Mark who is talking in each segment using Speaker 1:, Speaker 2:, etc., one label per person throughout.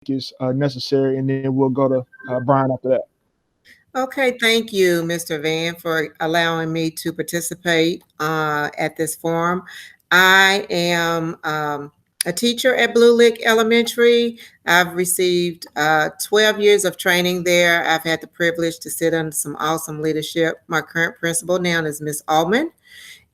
Speaker 1: is necessary, and then we'll go to Brian after that.
Speaker 2: Okay, thank you, Mr. Van, for allowing me to participate at this forum. I am a teacher at Blue Lick Elementary. I've received 12 years of training there. I've had the privilege to sit under some awesome leadership. My current principal now is Miss Altman,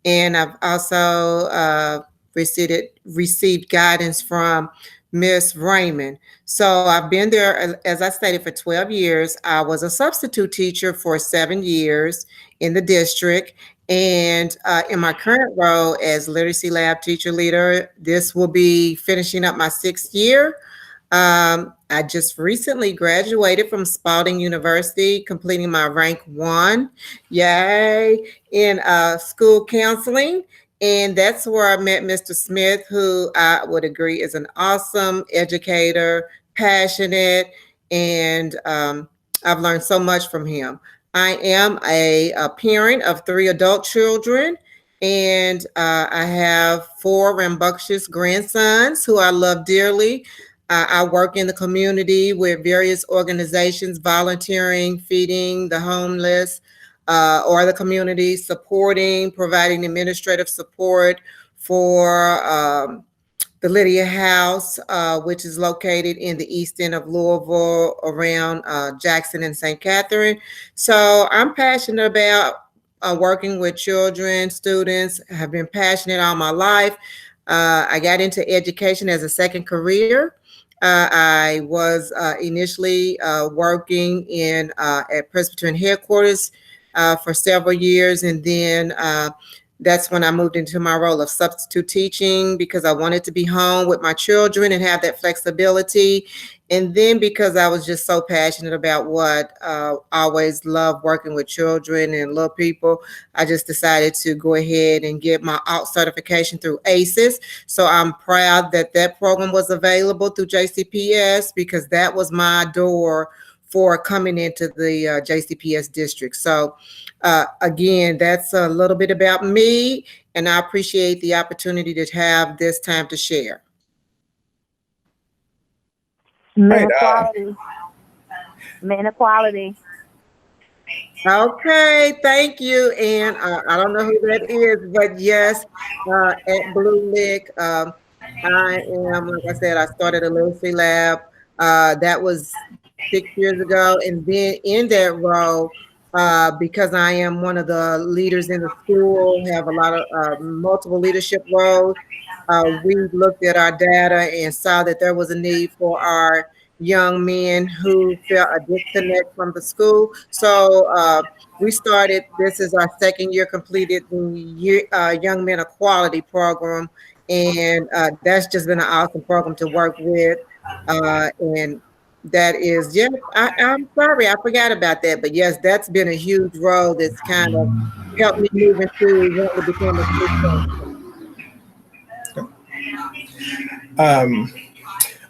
Speaker 2: and I've also received guidance from Miss Raymond. So I've been there, as I stated, for 12 years. I was a substitute teacher for 7 years in the district. And in my current role as literacy lab teacher leader, this will be finishing up my 6th year. I just recently graduated from Spalding University, completing my rank 1, yay, in school counseling. And that's where I met Mr. Smith, who I would agree is an awesome educator, passionate, and I've learned so much from him. I am a parent of 3 adult children, and I have 4 rambunctious grandsons who I love dearly. I work in the community with various organizations, volunteering, feeding the homeless, or the community, supporting, providing administrative support for the Lydia House, which is located in the east end of Louisville around Jackson and St. Catherine. So I'm passionate about working with children, students. I have been passionate all my life. I got into education as a second career. I was initially working at Presbyterian headquarters for several years, and then that's when I moved into my role of substitute teaching because I wanted to be home with my children and have that flexibility. And then because I was just so passionate about what I always loved working with children and little people, I just decided to go ahead and get my ALT certification through ACES. So I'm proud that that program was available through JCPS because that was my door for coming into the JCPS district. So again, that's a little bit about me, and I appreciate the opportunity to have this time to share.
Speaker 3: Men equality. Men equality.
Speaker 2: Okay, thank you. And I don't know who that is, but yes, at Blue Lick, I am, like I said, I started a literacy lab. That was 6 years ago. And then in that role, because I am one of the leaders in the school, have a lot of multiple leadership roles, we looked at our data and saw that there was a need for our young men who felt a disconnect from the school. So we started, this is our 2nd year completed, the Young Men Equality Program. And that's just been an awesome program to work with. And that is, yeah, I'm sorry, I forgot about that. But yes, that's been a huge role that's kind of helped me move into wanting to become a school.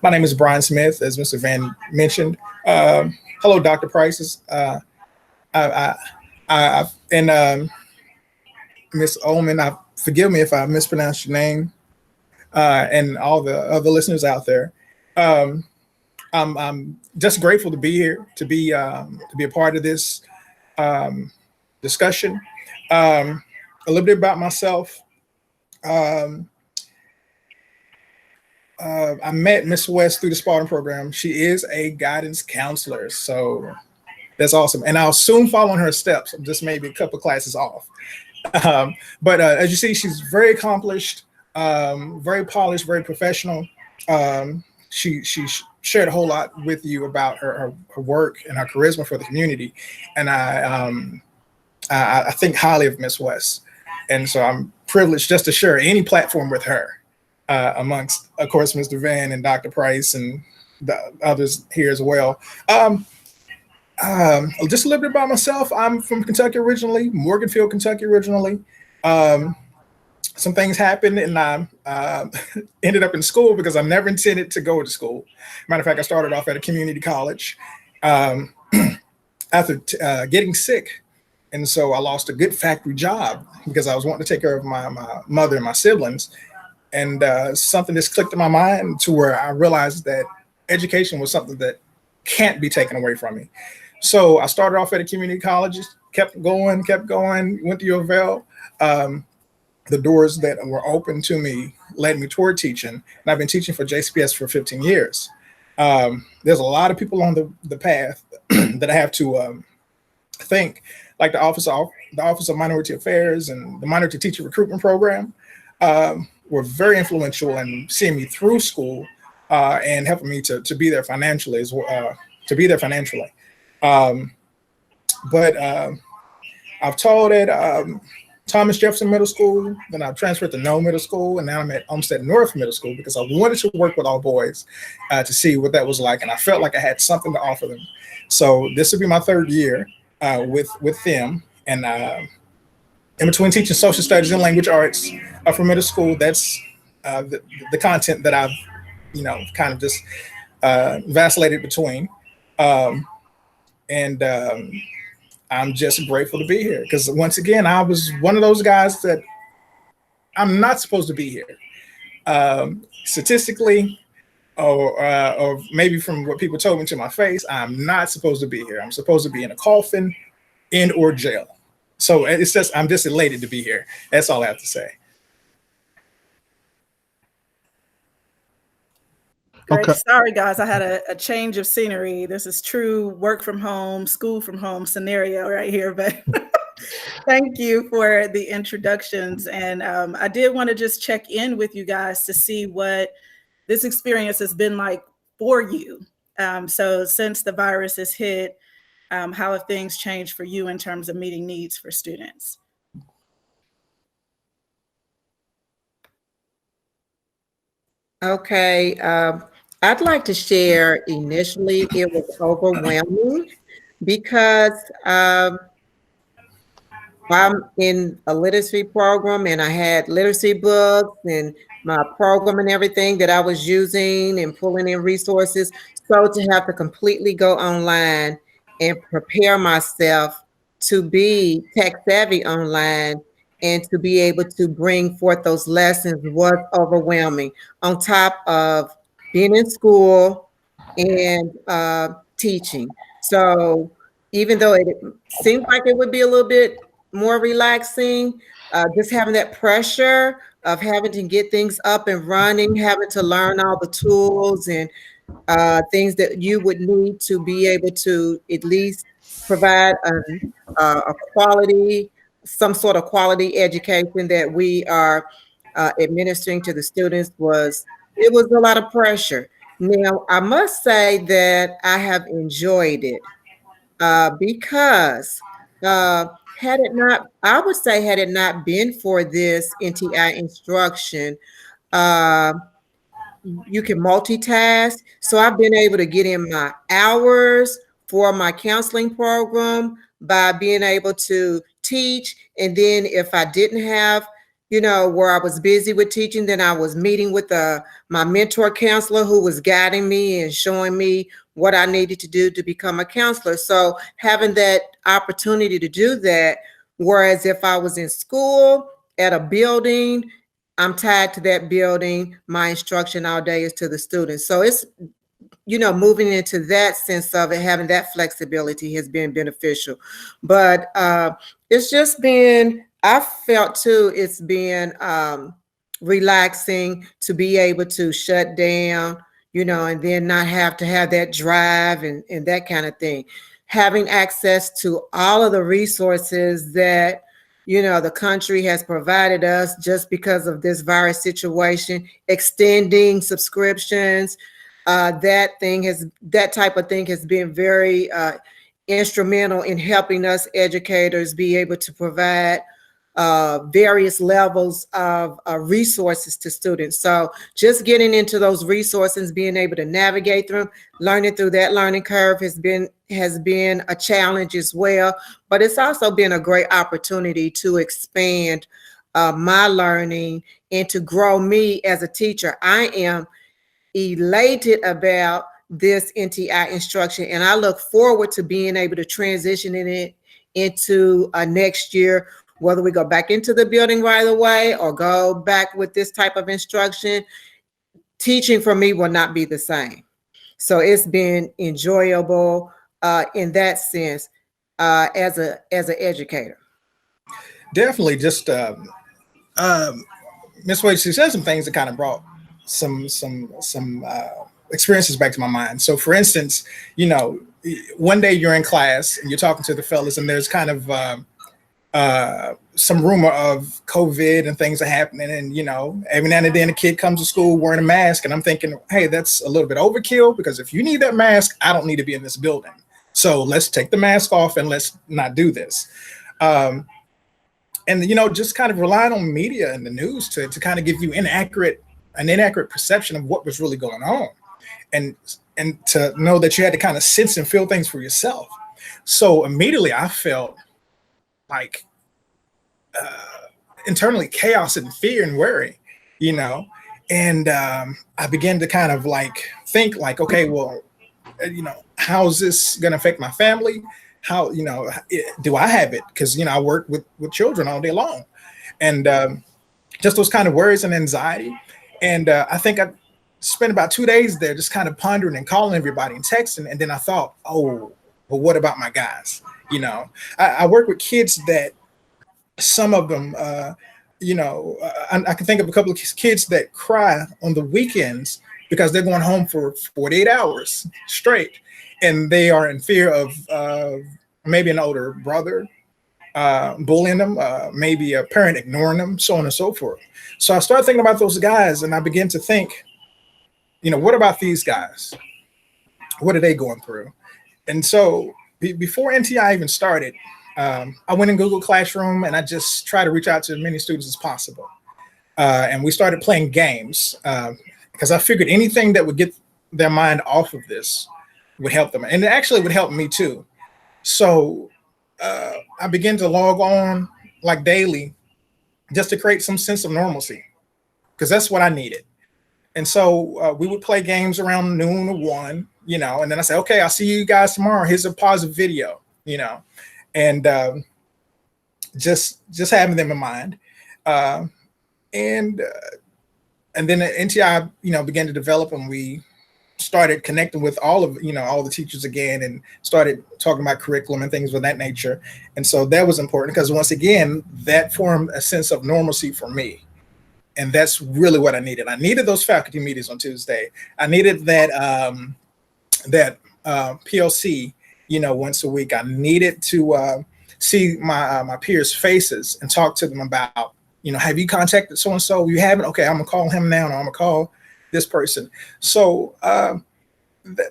Speaker 4: My name is Brian Smith, as Mr. Van mentioned. Hello, Dr. Prices. And Ms. Ullman, forgive me if I mispronounced your name, and all the other listeners out there. I'm just grateful to be here, to be a part of this discussion. A little bit about myself. I met Miss West through the Spartan program. She is a guidance counselor, so that's awesome. And I'll soon follow in her steps. I'm just maybe a couple classes off. But as you see, she's very accomplished, very polished, very professional. She shared a whole lot with you about her work and her charisma for the community. And I think highly of Miss West. And so I'm privileged just to share any platform with her. Amongst, of course, Mr. Van and Dr. Price and the others here as well. Just a little bit about myself. I'm from Kentucky originally, Morganfield, Kentucky originally. Some things happened and I ended up in school because I never intended to go to school. Matter of fact, I started off at a community college after getting sick. And so I lost a good factory job because I was wanting to take care of my mother and my siblings. And something just clicked in my mind to where I realized that education was something that can't be taken away from me. So I started off at a community college, kept going, went to Louisville. The doors that were open to me led me toward teaching. And I've been teaching for JCPS for 15 years. There's a lot of people on the path that I have to thank, like the Office of Minority Affairs and the Minority Teacher Recruitment Program were very influential in seeing me through school and helping me to be there financially as well, But I've taught at Thomas Jefferson Middle School, then I transferred to No Middle School, and now I'm at Olmsted North Middle School because I wanted to work with all boys to see what that was like, and I felt like I had something to offer them. So this will be my third year with them, and in between teaching social studies and language arts for middle school, that's the content that I've kind of just vacillated between, and I'm just grateful to be here because once again, I was one of those guys that I'm not supposed to be here. Statistically, or maybe from what people told me to my face, I'm not supposed to be here. I'm supposed to be in a coffin, in or jail. So it's just, I'm just elated to be here. That's all I have to say.
Speaker 5: Great. Okay. Sorry, guys. I had a change of scenery. This is true work from home, school from home scenario right here. But thank you for the introductions. And I did want to just check in with you guys to see what this experience has been like for you. So since the virus has hit, how have things changed for you in terms of meeting needs for students?
Speaker 2: Okay. I'd like to share initially, it was overwhelming because I'm in a literacy program and I had literacy books and my program and everything that I was using and pulling in resources. So to have to completely go online and prepare myself to be tech savvy online and to be able to bring forth those lessons was overwhelming, on top of being in school and teaching. So even though it seemed like it would be a little bit more relaxing, just having that pressure of having to get things up and running, having to learn all the tools and things that you would need to be able to at least provide a quality, some sort of quality education that we are administering to the students it was a lot of pressure. Now, I must say that I have enjoyed it because had it not been for this NTI instruction, you can multitask. So I've been able to get in my hours for my counseling program by being able to teach. And then if I didn't have, where I was busy with teaching, then I was meeting with my mentor counselor who was guiding me and showing me what I needed to do to become a counselor. So having that opportunity to do that, whereas if I was in school at a building, I'm tied to that building. My instruction all day is to the students. So it's, moving into that sense of it, having that flexibility has been beneficial. But it's just been, I felt too, it's been relaxing to be able to shut down, and then not have to have that drive and that kind of thing. Having access to all of the resources that the country has provided us just because of this virus situation, extending subscriptions, that type of thing has been very instrumental in helping us educators be able to provide various levels of resources to students. So just getting into those resources, being able to navigate through, learning through that learning curve has been a challenge as well. But it's also been a great opportunity to expand my learning and to grow me as a teacher. I am elated about this NTI instruction, and I look forward to being able to transition it into next year, whether we go back into the building right away or go back with this type of instruction. Teaching for me will not be the same. So it's been enjoyable in that sense as an educator.
Speaker 4: Definitely. Just Miss Wade, she said some things that kind of brought some experiences back to my mind. So, for instance, you know, one day you're in class and you're talking to the fellas, and there's kind of some rumor of COVID and things are happening. And, you know, every now and then a kid comes to school wearing a mask. And I'm thinking, hey, that's a little bit overkill, because if you need that mask, I don't need to be in this building. So let's take the mask off and let's not do this. And, you know, just kind of relying on media and the news to kind of give you an inaccurate perception of what was really going on. And to know that you had to kind of sense and feel things for yourself. So immediately I felt like internally chaos and fear and worry, you know, and I began to kind of like think like, okay, well, you know, how is this going to affect my family? How, you know, do I have it? Because, you know, I work with children all day long, and just those kind of worries and anxiety. And I think I spent about 2 days there just kind of pondering and calling everybody and texting. And then I thought, oh, well, what about my guys? You know, I work with kids that some of them, you know, I can think of a couple of kids that cry on the weekends because they're going home for 48 hours straight. And they are in fear of maybe an older brother bullying them, maybe a parent ignoring them, so on and so forth. So I started thinking about those guys, and I began to think, you know, what about these guys? What are they going through? And so before NTI even started, I went in Google Classroom and I just tried to reach out to as many students as possible. And we started playing games because I figured anything that would get their mind off of this would help them. And it actually would help me too. So I began to log on like daily just to create some sense of normalcy, because that's what I needed. And so we would play games around noon or 1, you know, and then I say, okay, I'll see you guys tomorrow. Here's a positive video, you know, and just having them in mind. And then the NTI, you know, began to develop, and we started connecting with all the teachers again, and started talking about curriculum and things of that nature. And so that was important, because once again, that formed a sense of normalcy for me. And that's really what I needed. I needed those faculty meetings on Tuesday. I needed that PLC, you know, once a week. I needed to see my peers' faces and talk to them about, you know, have you contacted so-and-so? You haven't? Okay, I'm gonna call him now, and I'm gonna call this person. So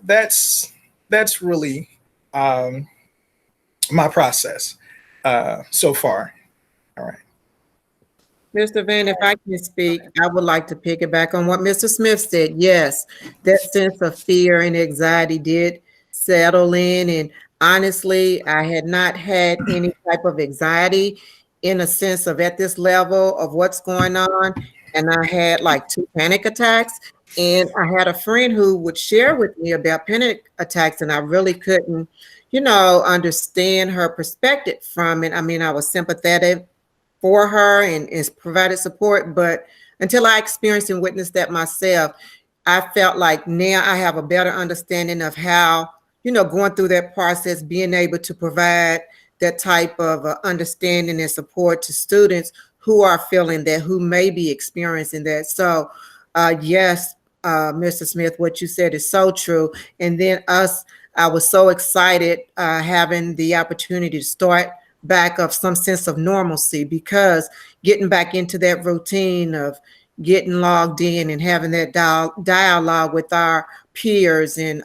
Speaker 4: that's really my process so far. All right.
Speaker 2: Mr. Van, if I can speak, I would like to piggyback on what Mr. Smith said. Yes, that sense of fear and anxiety did settle in. And honestly, I had not had any type of anxiety in a sense of at this level of what's going on. And I had like 2 panic attacks. And I had a friend who would share with me about panic attacks, and I really couldn't, you know, understand her perspective from it. I mean, I was sympathetic for her and provided support, but until I experienced and witnessed that myself, I felt like now I have a better understanding of how, you know, going through that process, being able to provide that type of understanding and support to students who are feeling that, who may be experiencing that. So yes, Mr. Smith, what you said is so true. And then I was so excited having the opportunity to start back of some sense of normalcy, because getting back into that routine of getting logged in and having that dialogue with our peers and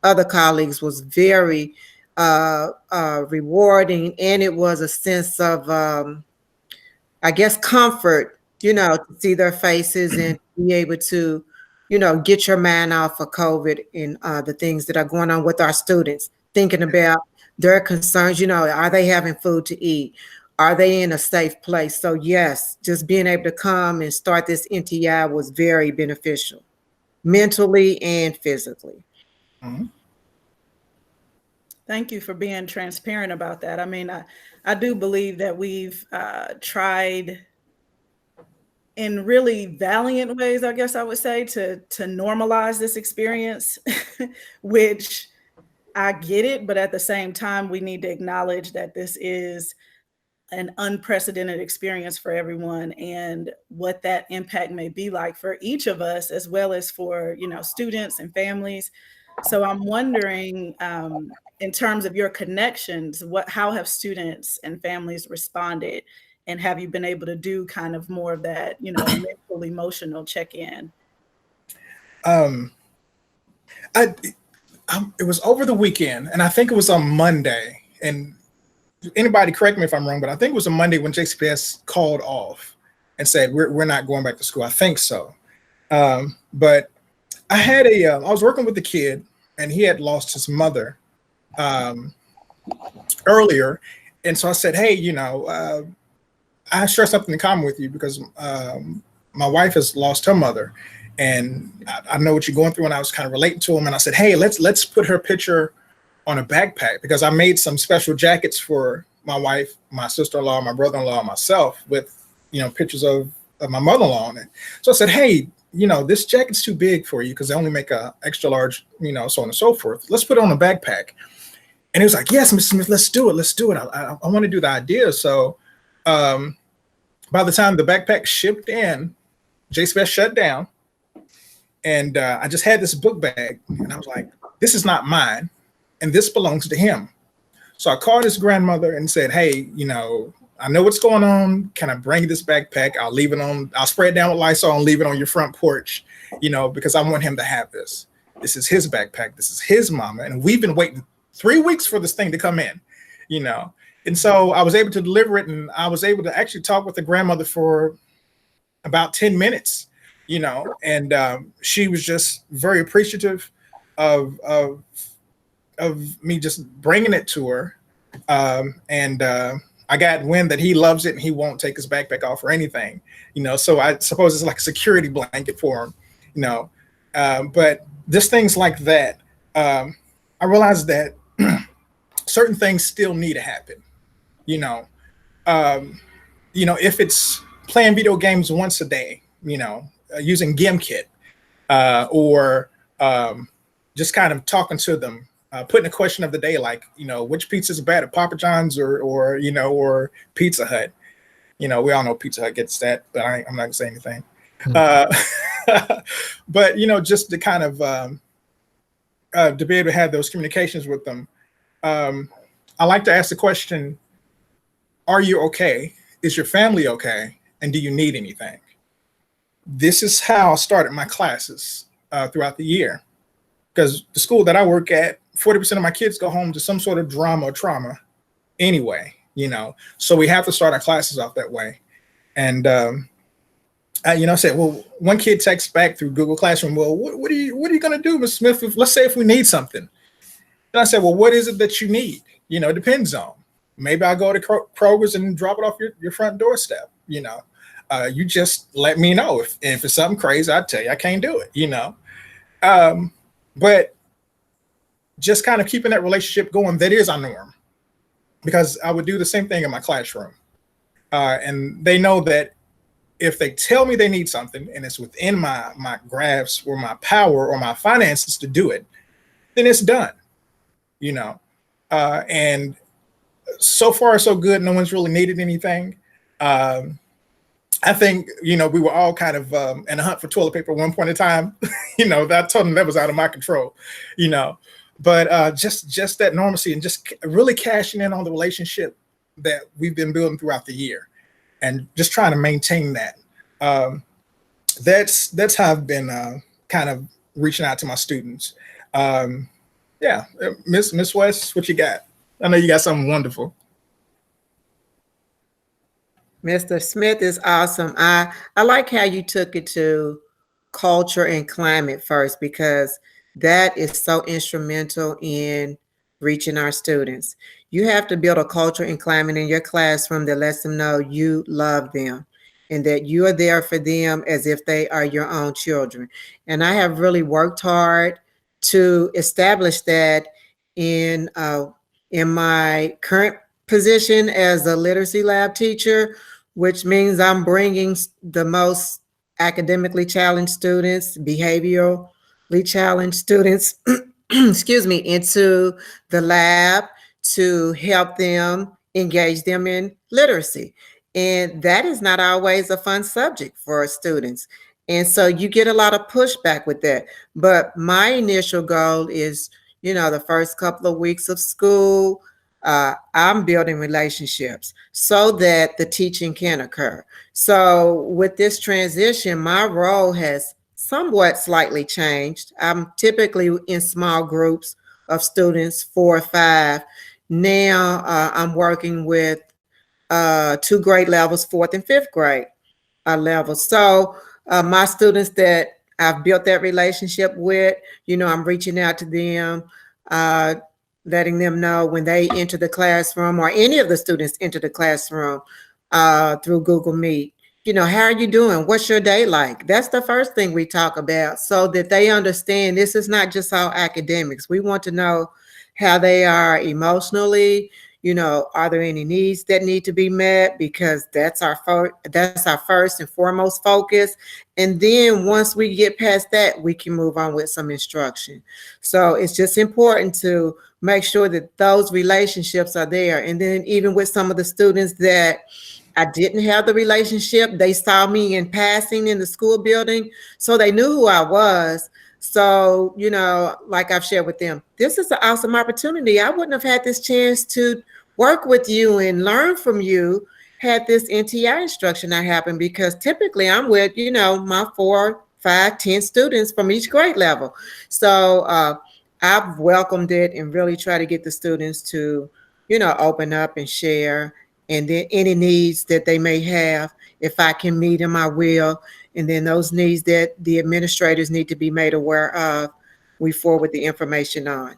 Speaker 2: other colleagues was very rewarding. And it was a sense of, I guess, comfort, you know, to see their faces and be able to, you know, get your mind off of COVID and the things that are going on with our students, thinking about their concerns. You know, are they having food to eat? Are they in a safe place? So yes, just being able to come and start this NTI was very beneficial, mentally and physically.
Speaker 4: Mm-hmm.
Speaker 5: Thank you for being transparent about that. I mean, I do believe that we've tried in really valiant ways, I guess I would say, to normalize this experience, which I get it, but at the same time, we need to acknowledge that this is an unprecedented experience for everyone, and what that impact may be like for each of us, as well as for, you know, students and families. So I'm wondering, in terms of your connections, how have students and families responded? And have you been able to do kind of more of that, you know, mental, emotional check-in?
Speaker 4: It was over the weekend, and I think it was on Monday. And anybody correct me if I'm wrong, but I think it was a Monday when JCPS called off and said we're not going back to school. I think so. But I had I was working with a kid, and he had lost his mother earlier, and so I said, hey, you know, I share something in common with you because my wife has lost her mother, and I know what you're going through. And I was kind of relating to him, and I said, hey, let's put her picture on a backpack, because I made some special jackets for my wife, my sister-in-law, my brother-in-law, and myself, with, you know, pictures of my mother-in-law on it. So I said, hey, you know, this jacket's too big for you because they only make a extra large, you know, so on and so forth. Let's put it on a backpack. And he was like, yes, Mr. Smith, let's do it. Let's do it. I want to do the idea. So by the time the backpack shipped in, JCPS shut down. And I just had this book bag, and I was like, this is not mine, and this belongs to him. So I called his grandmother and said, hey, you know, I know what's going on. Can I bring this backpack? I'll spray it down with Lysol and leave it on your front porch, you know, because I want him to have this. This is his backpack. This is his mama. And we've been waiting 3 weeks for this thing to come in, you know. And so I was able to deliver it, and I was able to actually talk with the grandmother for about 10 minutes, you know, and she was just very appreciative of me just bringing it to her. And I got wind that he loves it and he won't take his backpack off or anything, you know, so I suppose it's like a security blanket for him, you know. But just things like that, I realized that certain things still need to happen, you know. If it's playing video games once a day, you know, using GimKit, or just kind of talking to them, putting a question of the day, like, you know, which pizza is better, Papa John's or you know, or Pizza Hut. You know, we all know Pizza Hut gets that, but I'm not gonna say anything. But, you know, just to kind of to be able to have those communications with them. I like to ask the question, are you okay? Is your family okay? And do you need anything? This is how I started my classes throughout the year. Because the school that I work at, 40% of my kids go home to some sort of drama or trauma anyway, you know. So we have to start our classes off that way. And, you know, I said, well, one kid texts back through Google Classroom, well, what are you going to do, Ms. Smith? Let's say if we need something. And I said, well, what is it that you need? You know, it depends on. Maybe I go to Kroger's and drop it off your front doorstep, you know. You just let me know. If it's something crazy, I'll tell you I can't do it, you know. But just kind of keeping that relationship going, that is our norm. Because I would do the same thing in my classroom. And they know that if they tell me they need something and it's within my grasp or my power or my finances to do it, then it's done, you know. And so far, so good. No one's really needed anything. I think, you know, we were all kind of in a hunt for toilet paper at one point in time. You know, that told them that was out of my control, you know. But just that normalcy and just really cashing in on the relationship that we've been building throughout the year, and just trying to maintain that. That's how I've been kind of reaching out to my students. Yeah, Miss West, what you got? I know you got something wonderful.
Speaker 2: Mr. Smith is awesome. I like how you took it to culture and climate first, because that is so instrumental in reaching our students. You have to build a culture and climate in your classroom that lets them know you love them and that you are there for them as if they are your own children. And I have really worked hard to establish that in my current position as a literacy lab teacher, which means I'm bringing the most academically challenged students, behaviorally challenged students, excuse me, into the lab to help them engage them in literacy. And that is not always a fun subject for students. And so you get a lot of pushback with that. But my initial goal is, the first couple of weeks of school, I'm building relationships so that the teaching can occur. So with this transition, my role has somewhat slightly changed. I'm typically in small groups of students, 4 or 5. Now I'm working with 2 grade levels, 4th and 5th grade levels. So my students that I've built that relationship with, I'm reaching out to them, letting them know when they enter the classroom, or any of the students enter the classroom through Google Meet. How are you doing? What's your day like? That's the first thing we talk about, so that they understand this is not just all academics. We want to know how they are emotionally. Are there any needs that need to be met? Because that's our first and foremost focus. And then once we get past that, we can move on with some instruction. So it's just important to make sure that those relationships are there. And then even with some of the students that I didn't have the relationship, they saw me in passing in the school building, so they knew who I was. So, like I've shared with them, this is an awesome opportunity. I wouldn't have had this chance to work with you and learn from you had this NTI instruction not happened, because typically I'm with, my 4, 5, 10 students from each grade level. So I've welcomed it and really try to get the students to, open up and share. And then any needs that they may have, if I can meet them, I will. And then those needs that the administrators need to be made aware of, we forward the information on.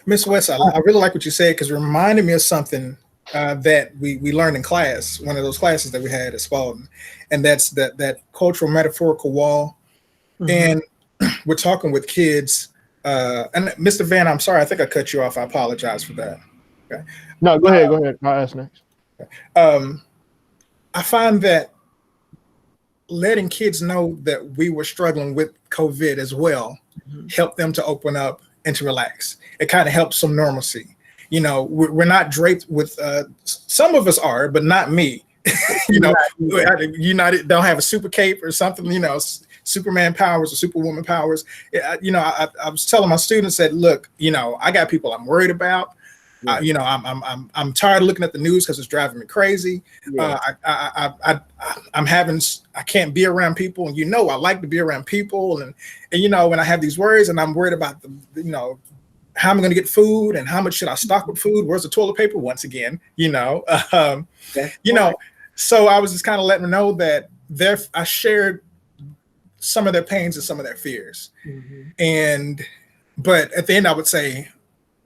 Speaker 4: Ms. West, I really like what you said, because it reminded me of something that we learned in class, one of those classes that we had at Spalding, and that's that cultural metaphorical wall. Mm-hmm. And we're talking with kids. And Mr. Van, I'm sorry, I think I cut you off. I apologize for that. Okay.
Speaker 1: No, go ahead. I'll ask next.
Speaker 4: I find that letting kids know that we were struggling with COVID as well, mm-hmm. helped them to open up and to relax. It kind of helps some normalcy. We're not draped with, some of us are, but not me. United don't have a super cape or something, Superman powers or Superwoman powers. I was telling my students that, look, I got people I'm worried about. I'm tired of looking at the news because it's driving me crazy. Yeah. I can't be around people, and I like to be around people, and when I have these worries and I'm worried about how am I going to get food, and how much should I stock with food? Where's the toilet paper? Once again, so I was just kind of letting them know that I shared some of their pains and some of their fears, mm-hmm. But at the end I would say,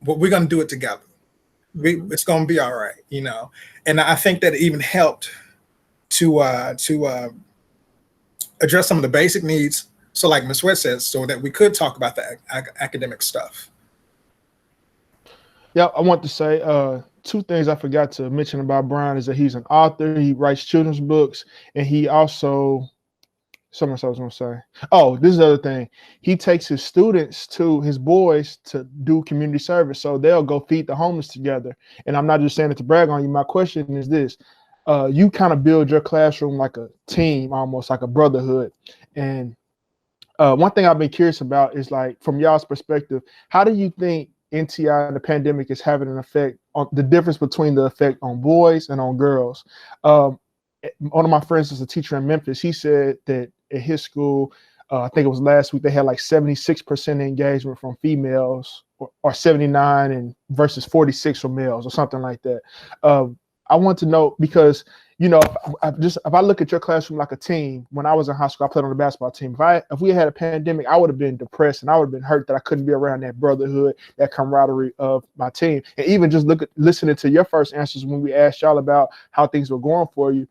Speaker 4: well, we're going to do it together. It's going to be all right, and I think that it even helped to address some of the basic needs. So like Ms. West says, so that we could talk about the academic stuff.
Speaker 1: Yeah, I want to say 2 things I forgot to mention about Brian is that he's an author. He writes children's books, and he also, something else I was going to say. Oh, this is the other thing. He takes his students to his boys to do community service. So they'll go feed the homeless together. And I'm not just saying it to brag on you. My question is this. You kind of build your classroom like a team, almost like a brotherhood. And one thing I've been curious about is, like, from y'all's perspective, how do you think NTI and the pandemic is having an effect on the difference between the effect on boys and on girls? One of my friends is a teacher in Memphis. He said that at his school, I think it was last week, they had like 76% engagement from females, or 79 and versus 46 from males, or something like that. I want to know, because if I look at your classroom like a team, when I was in high school, I played on the basketball team. If we had a pandemic, I would have been depressed, and I would have been hurt that I couldn't be around that brotherhood, that camaraderie of my team. And even just listening to your first answers when we asked y'all about how things were going for you,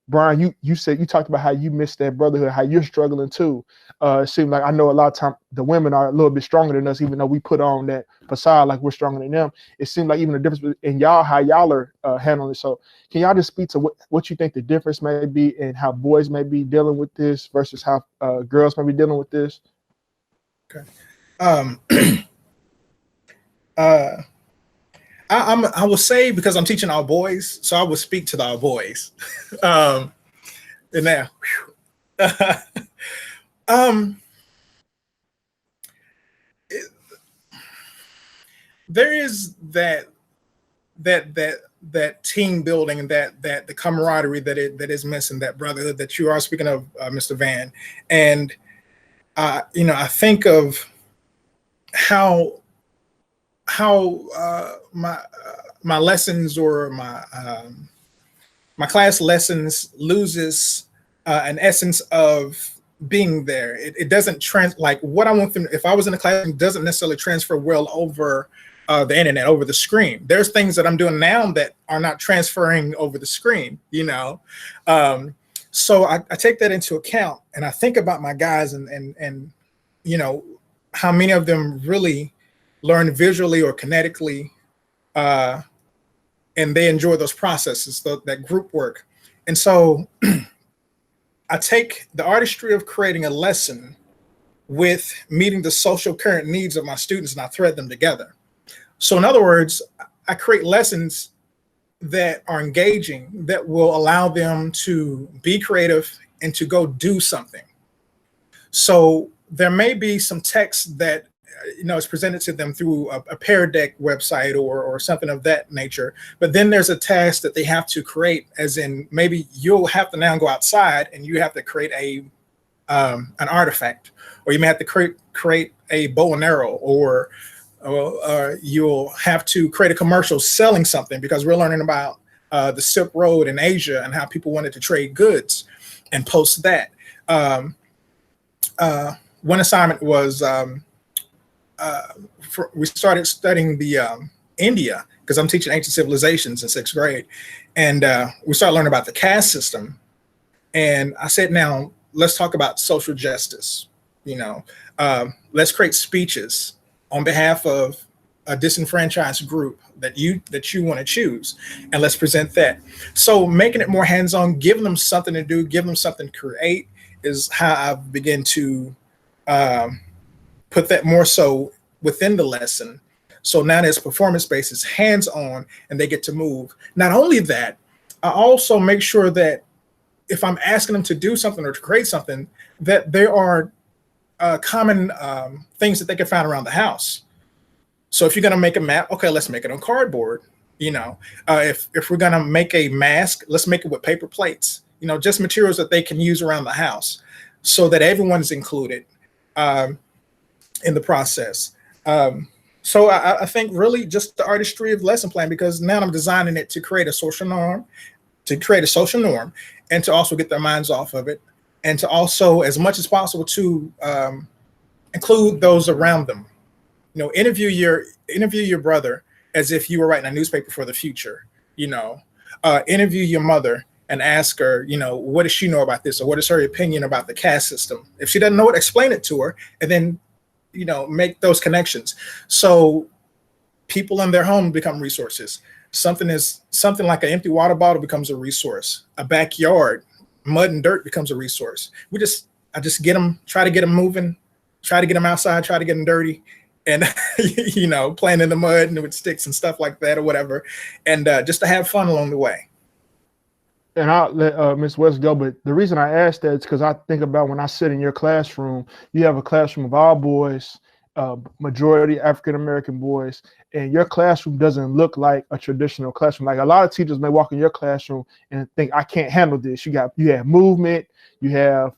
Speaker 1: Brian, you said, you talked about how you missed that brotherhood, how you're struggling too. It seems like, I know a lot of time the women are a little bit stronger than us, even though we put on that facade like we're stronger than them. It seems like even the difference in y'all, how y'all are handling it. So can y'all just speak to what you think the difference may be, and how boys may be dealing with this versus how girls may be dealing with this?
Speaker 4: Okay. I will say, because I'm teaching all boys, so I will speak to the all boys. And now, there is that team building, and that the camaraderie that is missing, that brotherhood that you are speaking of, Mr. Van. And I think of how my lessons, or my class lessons, loses an essence of being there. It doesn't like what I want them, if I was in a class, doesn't necessarily transfer well over the internet, over the screen. There's things that I'm doing now that are not transferring over the screen, so I take that into account, and I think about my guys, and how many of them really learn visually or kinetically, and they enjoy those processes, that group work. And so I take the artistry of creating a lesson with meeting the social current needs of my students, and I thread them together. So in other words, I create lessons that are engaging, that will allow them to be creative and to go do something. So there may be some text that is presented to them through a Pear Deck website or something of that nature, but then there's a task that they have to create, as in maybe you'll have to now go outside and you have to create an artifact, or you may have to create a bow and arrow, or you'll have to create a commercial selling something, because we're learning about the Silk Road in Asia and how people wanted to trade goods, and post that. One assignment was we started studying the India, because I'm teaching ancient civilizations in 6th grade, and we started learning about the caste system. And I said, now let's talk about social justice. Let's create speeches on behalf of a disenfranchised group that you want to choose, and let's present that. So making it more hands-on, giving them something to do, giving them something to create, is how I begin to put that more so within the lesson. So now there's performance-based, it's hands-on, and they get to move. Not only that, I also make sure that if I'm asking them to do something or to create something, that there are common things that they can find around the house. So if you're going to make a map, okay, let's make it on cardboard. If we're going to make a mask, let's make it with paper plates. Just materials that they can use around the house, so that everyone is included in the process. So I think really just the artistry of lesson plan, because now I'm designing it to create a social norm, and to also get their minds off of it, and to also, as much as possible, to include those around them. Interview your brother as if you were writing a newspaper for the future. Interview your mother and ask her, what does she know about this, or what is her opinion about the caste system? If she doesn't know it, explain it to her, and then make those connections. So people in their home become resources. Something like an empty water bottle becomes a resource. A backyard, mud and dirt becomes a resource. I just try to get them moving, try to get them outside, try to get them dirty, and playing in the mud and with sticks and stuff like that, or whatever, and just to have fun along the way.
Speaker 1: And I'll let Ms. West go, but the reason I asked that is because I think about when I sit in your classroom, you have a classroom of all boys, majority African-American boys, and your classroom doesn't look like a traditional classroom. Like a lot of teachers may walk in your classroom and think, I can't handle this. You have movement, you have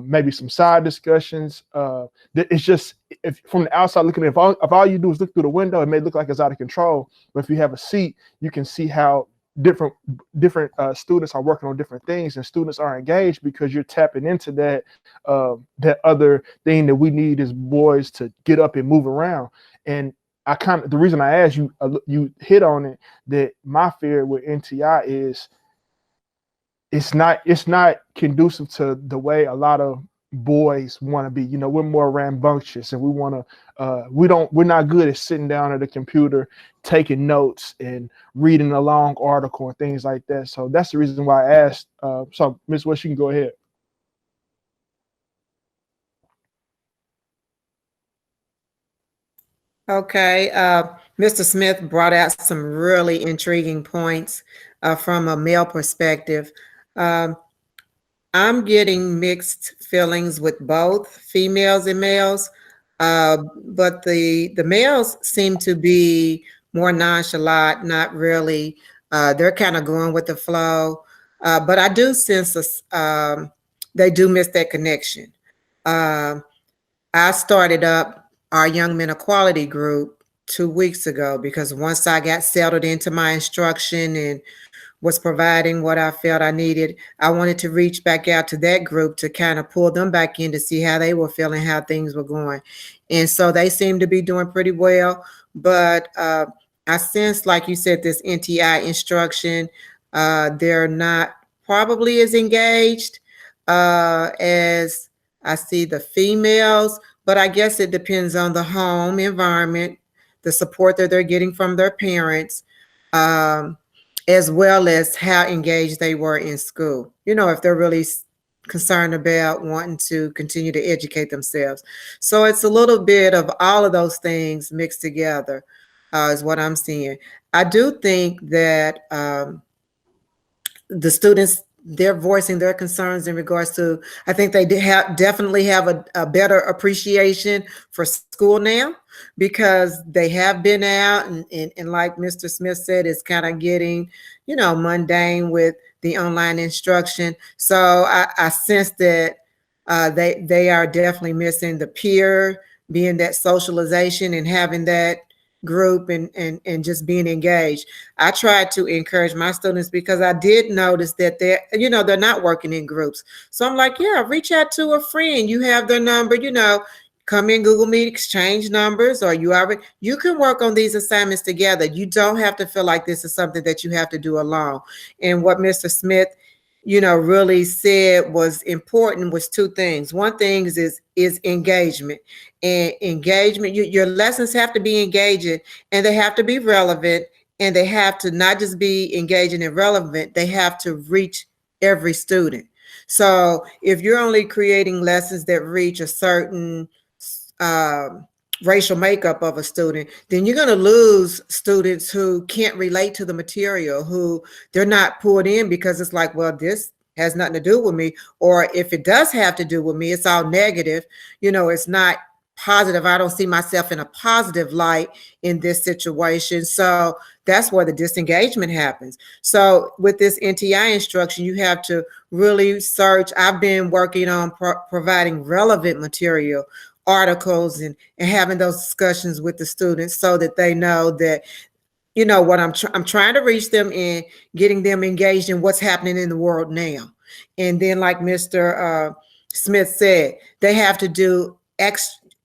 Speaker 1: maybe some side discussions. It's just, if from the outside looking, if all you do is look through the window, it may look like it's out of control. But if you have a seat, you can see how different students are working on different things, and students are engaged because you're tapping into that other thing that we need as boys to get up and move around. And the reason I asked you, you hit on it, that my fear with NTI is it's not conducive to the way a lot of boys want to be. You know, we're more rambunctious, and we're not good at sitting down at a computer, taking notes and reading a long article and things like that. So that's the reason why I asked. So Ms. West, you can go ahead.
Speaker 2: Okay, Mr. Smith brought out some really intriguing points from a male perspective. Um, I'm getting mixed feelings with both females and males, but the males seem to be more nonchalant, not really. They're kind of going with the flow, but I do sense they do miss that connection. Um, I started up our Young Men Equality group 2 weeks ago because once I got settled into my instruction and was providing what I felt I needed, I wanted to reach back out to that group to kind of pull them back in to see how they were feeling, how things were going. And so they seem to be doing pretty well. But I sense, like you said, this NTI instruction, they're not probably as engaged as I see the females, but I guess it depends on the home environment, the support that they're getting from their parents, as well as how engaged they were in school. You know, if they're really concerned about wanting to continue to educate themselves. So it's a little bit of all of those things mixed together, is what I'm seeing. I do think that the students, they're voicing their concerns in regards to, I think they definitely have a better appreciation for school now because they have been out and like Mr. Smith said, it's kind of getting, mundane with the online instruction. So I sense that they are definitely missing the peer, being that socialization and having that group and just being engaged. I tried to encourage my students because I did notice that they're not working in groups. So I'm like, yeah, reach out to a friend. You have their number, come in Google Meet, exchange numbers, or you can work on these assignments together. You don't have to feel like this is something that you have to do alone. And what Mr. Smith really said was important was two things. One thing is engagement. And engagement, your lessons have to be engaging and they have to be relevant, and they have to not just be engaging and relevant, they have to reach every student. So if you're only creating lessons that reach a certain racial makeup of a student, then you're going to lose students who can't relate to the material, who they're not pulled in because it's like, well, this has nothing to do with me. Or if it does have to do with me, it's all negative. It's not positive. I don't see myself in a positive light in this situation. So that's where the disengagement happens. So with this NTI instruction, you have to really search. I've been working on providing relevant material, articles, and having those discussions with the students so that they know that, what I'm trying to reach them in, getting them engaged in what's happening in the world now. And then like Mr. Smith said, they have to do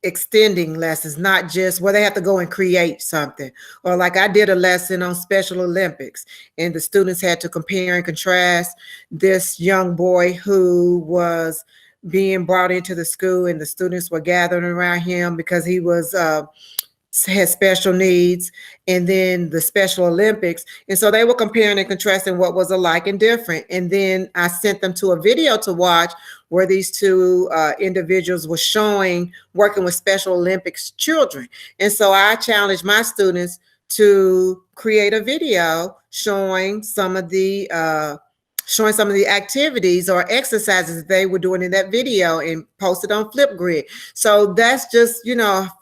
Speaker 2: extending lessons, not just where they have to go and create something. Or like I did a lesson on Special Olympics, and the students had to compare and contrast this young boy who was being brought into the school, and the students were gathering around him because he had special needs, and then the Special Olympics. And so they were comparing and contrasting what was alike and different. And then I sent them to a video to watch where these two individuals were working with Special Olympics children. And so I challenged my students to create a video showing some of the activities or exercises that they were doing in that video and posted on Flipgrid. So that's just,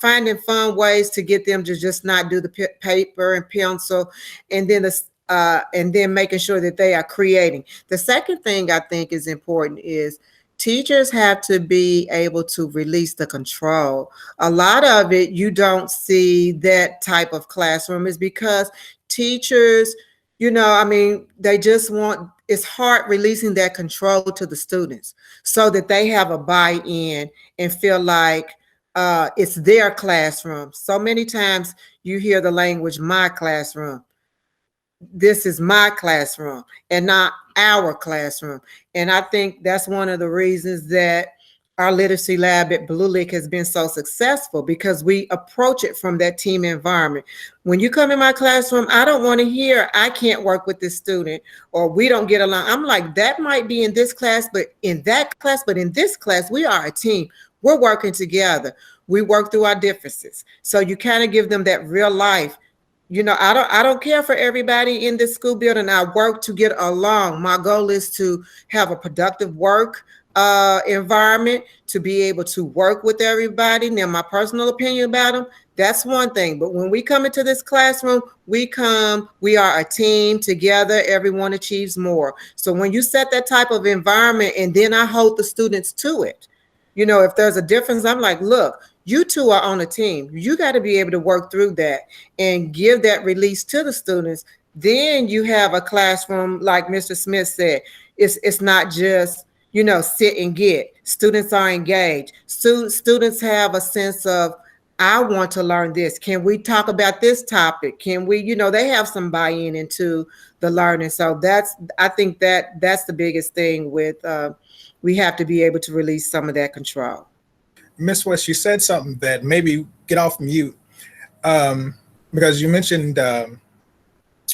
Speaker 2: finding fun ways to get them to just not do the paper and pencil, and then making sure that they are creating. The second thing I think is important is teachers have to be able to release the control. A lot of it, you don't see that type of classroom is because teachers, they just it's hard releasing that control to the students so that they have a buy-in and feel like it's their classroom. So many times you hear the language, my classroom. this is my classroom and not our classroom. And I think that's one of the reasons that our literacy lab at Blue Lick has been so successful, because we approach it from that team environment. When you come in my classroom, I don't want to hear, I can't work with this student, or we don't get along. I'm like, that might be in this class, but in that class, but in this class, we are a team. We're working together. We work through our differences. So you kind of give them that real life. I don't care for everybody in this school building. I work to get along. My goal is to have a productive work environment, to be able to work with everybody. Now, my personal opinion about them, that's one thing. But when we come into this classroom, we are a team together. Everyone achieves more. So when you set that type of environment, and then I hold the students to it, if there's a difference, I'm like, look, you two are on a team. You got to be able to work through that and give that release to the students. Then you have a classroom, like Mr. Smith said, it's not just, sit and get. Students are engaged. Students have a sense of, I want to learn this. Can we talk about this topic? Can we, they have some buy-in into the learning. So I think that's the biggest thing with, we have to be able to release some of that control.
Speaker 4: Miss West, you said something that maybe get off mute, because you mentioned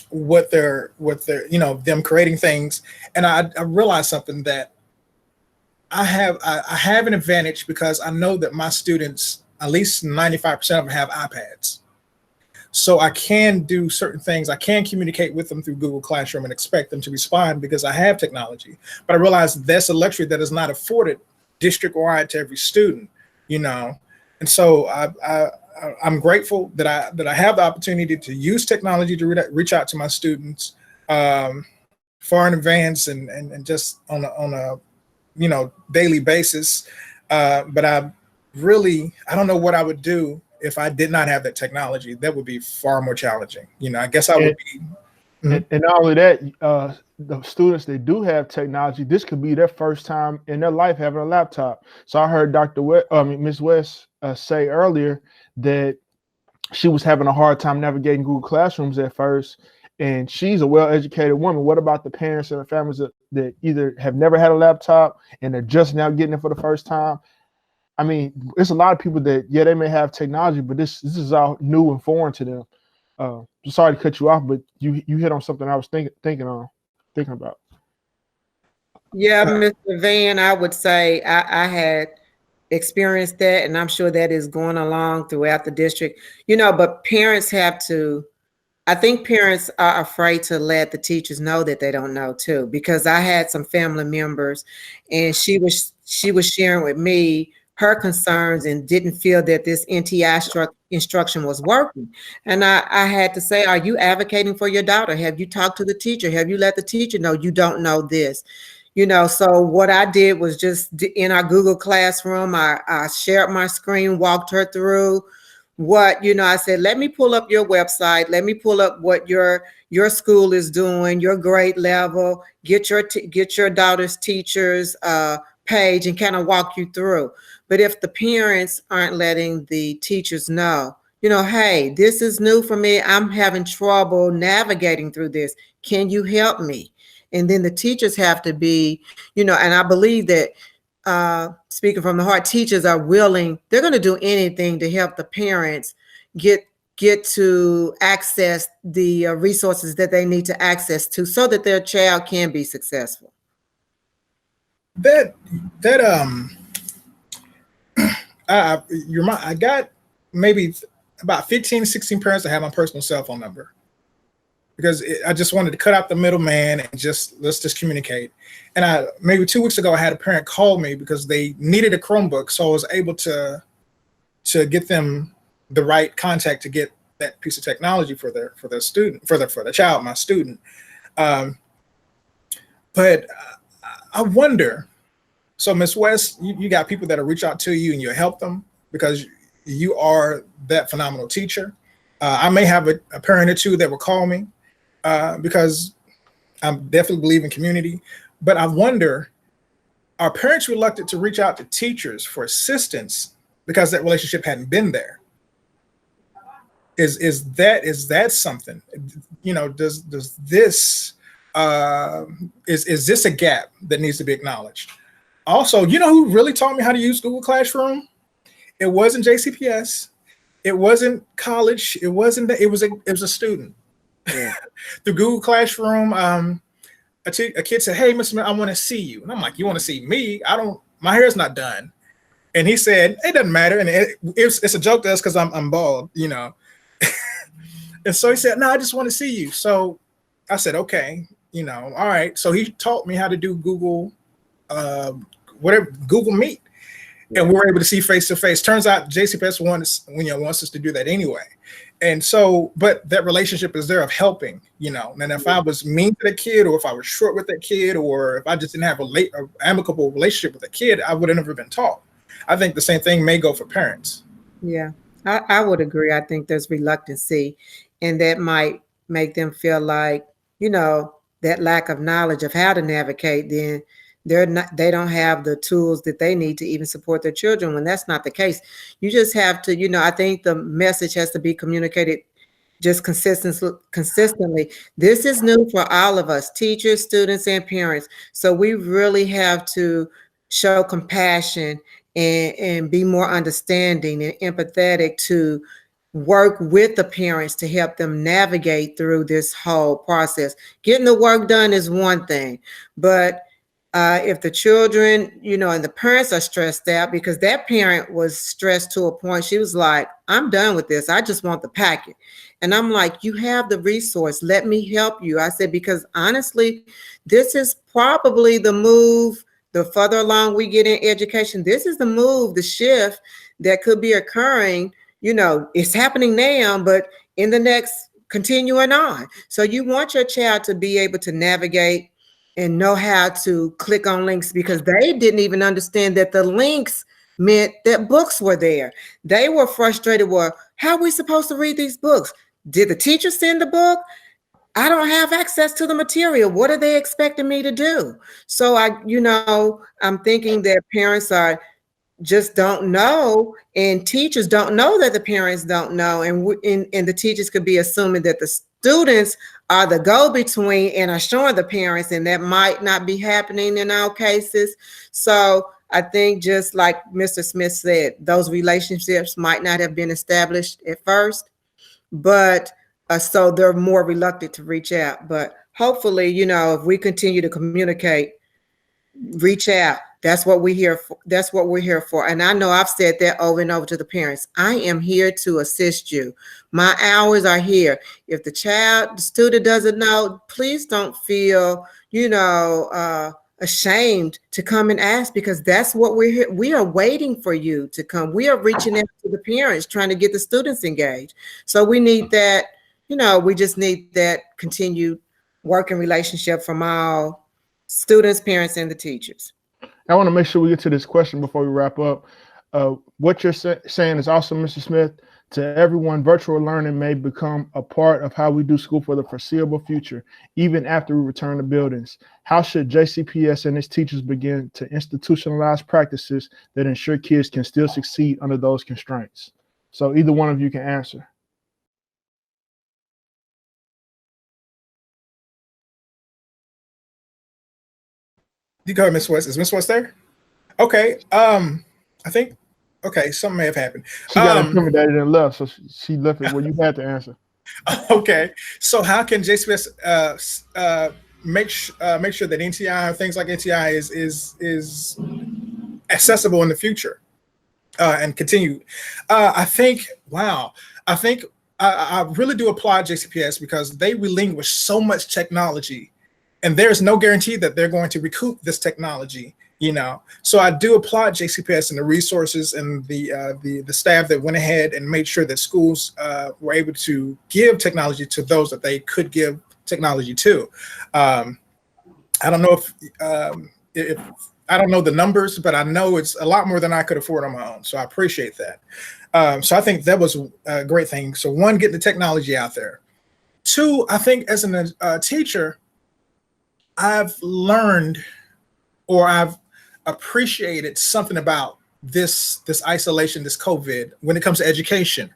Speaker 4: what they're them creating things, and I realized something, that I have an advantage, because I know that my students, at least 95% of them, have iPads. So I can do certain things. I can communicate with them through Google Classroom and expect them to respond because I have technology. But I realize that's a luxury that is not afforded district-wide to every student, And so I'm grateful that I have the opportunity to use technology to reach out to my students far in advance and just on a daily basis. But I don't know what I would do if I did not have that technology. That would be far more challenging. I guess I would be.
Speaker 1: And not only that, the students that do have technology, this could be their first time in their life having a laptop. So I heard Ms. West say earlier that she was having a hard time navigating Google Classrooms at first, and she's a well-educated woman. What about the parents and the families that either have never had a laptop and they're just now getting it for the first time? I mean, there's a lot of people that, they may have technology, but this is all new and foreign to them. Sorry to cut you off, but you hit on something I was thinking about.
Speaker 2: Yeah, Mr. Van, I would say I had experienced that, and I'm sure that is going along throughout the district. But parents I think parents are afraid to let the teachers know that they don't know too, because I had some family members, and she was sharing with me her concerns and didn't feel that this NTI instruction was working. And I had to say, are you advocating for your daughter? Have you talked to the teacher? Have you let the teacher know you don't know this? So what I did was just in our Google Classroom, I shared my screen, walked her through what, I said, let me pull up your website. Let me pull up what your school is doing, your grade level, get your daughter's teachers page and kind of walk you through. But if the parents aren't letting the teachers know, hey, this is new for me. I'm having trouble navigating through this. Can you help me? And then the teachers have to be, and I believe that speaking from the heart, teachers are willing, they're going to do anything to help the parents get to access the resources that they need to access to so that their child can be successful.
Speaker 4: I got maybe about 15, 16 parents that have my personal cell phone number, because I just wanted to cut out the middleman and let's just communicate. And maybe 2 weeks ago, I had a parent call me because they needed a Chromebook. So I was able to get them the right contact to get that piece of technology for their student, for the child, my student. But I wonder, so Ms. West, you got people that'll reach out to you and you help them because you are that phenomenal teacher. I may have a parent or two that will call me because I definitely believe in community. But I wonder, are parents reluctant to reach out to teachers for assistance because that relationship hadn't been there? Is that something? You know, does this is this a gap that needs to be acknowledged? Also, you know who really taught me how to use Google Classroom? It wasn't JCPS. It wasn't college. It wasn't that. It was a student.
Speaker 2: Yeah.
Speaker 4: Through Google Classroom, a kid said, "Hey, Mr. Smith, I want to see you." And I'm like, "You want to see me? My hair's not done." And he said, "It doesn't matter." And it's a joke to us because I'm bald, you know. And so he said, "No, I just want to see you." So I said, "Okay, you know, all right." So he taught me how to do Google Meet. And we were able to see face to face. Turns out JCPS wants us to do that anyway. And so, but that relationship is there of helping, you know. And if I was mean to the kid, or if I was short with that kid, or if I just didn't have a amicable relationship with the kid, I would have never been taught. I think the same thing may go for parents.
Speaker 2: Yeah, I would agree. I think there's reluctancy, and that might make them feel like, you know, that lack of knowledge of how to navigate, then they don't have the tools that they need to even support their children, when that's not the case. You just have to, you know, I think the message has to be communicated just consistently. This is new for all of us, teachers, students, and parents. So we really have to show compassion and be more understanding and empathetic to work with the parents to help them navigate through this whole process. Getting the work done is one thing, but if the children, you know, and the parents are stressed out, because that parent was stressed to a point, she was like, "I'm done with this. I just want the packet." And I'm like, "You have the resource. Let me help you." I said, because honestly, this is probably the move. The further along we get in education, this is the move, the shift that could be occurring. You know, it's happening now, but in the next continuing on. So you want your child to be able to navigate and know how to click on links, because they didn't even understand that the links meant that books were there. They were frustrated. Well, how are we supposed to read these books? Did the teacher send the book? I don't have access to the material. What are they expecting me to do? So I'm thinking that parents just don't know, and teachers don't know that the parents don't know, and the teachers could be assuming that the students are the go-between and are showing the parents, and that might not be happening in all cases. So I think, just like Mr. Smith said, those relationships might not have been established at first, but so they're more reluctant to reach out. But hopefully, you know, if we continue to communicate, reach out. That's what we're here for. That's what we're here for. And I know I've said that over and over to the parents. I am here to assist you. My hours are here. If the student doesn't know, please don't feel, ashamed to come and ask, because that's what we're here. We are waiting for you to come. We are reaching out to the parents, trying to get the students engaged. So we need that, we just need that continued working relationship from all students, parents, and the teachers.
Speaker 1: I want to make sure we get to this question before we wrap up. What you're saying is awesome, Mr. Smith. To everyone, virtual learning may become a part of how we do school for the foreseeable future, even after we return to buildings. How should JCPS and its teachers begin to institutionalize practices that ensure kids can still succeed under those constraints? So either one of you can answer.
Speaker 4: You go ahead, Ms. West. Is Ms. West there? Okay. I think, okay, something may have happened.
Speaker 1: She got intimidated and left, so she left it where you had to answer.
Speaker 4: Okay. So how can JCPS make sure that NTI, things like NTI is accessible in the future and continue? I think I really do applaud JCPS, because they relinquish so much technology, and there's no guarantee that they're going to recoup this technology, So I do applaud JCPS and the resources and the staff that went ahead and made sure that schools were able to give technology to those that they could give technology to. I don't know if I don't know the numbers, but I know it's a lot more than I could afford on my own. So I appreciate that. So I think that was a great thing. So one, get the technology out there. Two, I think as a teacher, I've learned, or I've appreciated something about this isolation, this COVID, when it comes to education,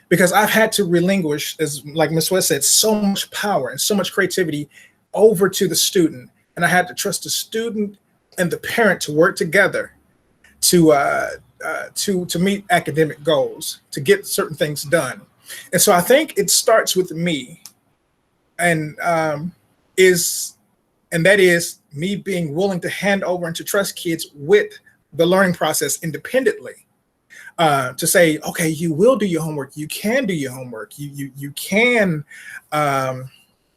Speaker 4: because I've had to relinquish, as like Ms. West said, so much power and so much creativity over to the student, and I had to trust the student and the parent to work together to meet academic goals, to get certain things done. And so I think it starts with me, and that is me being willing to hand over and to trust kids with the learning process independently. To say, okay, you will do your homework. You can do your homework. You can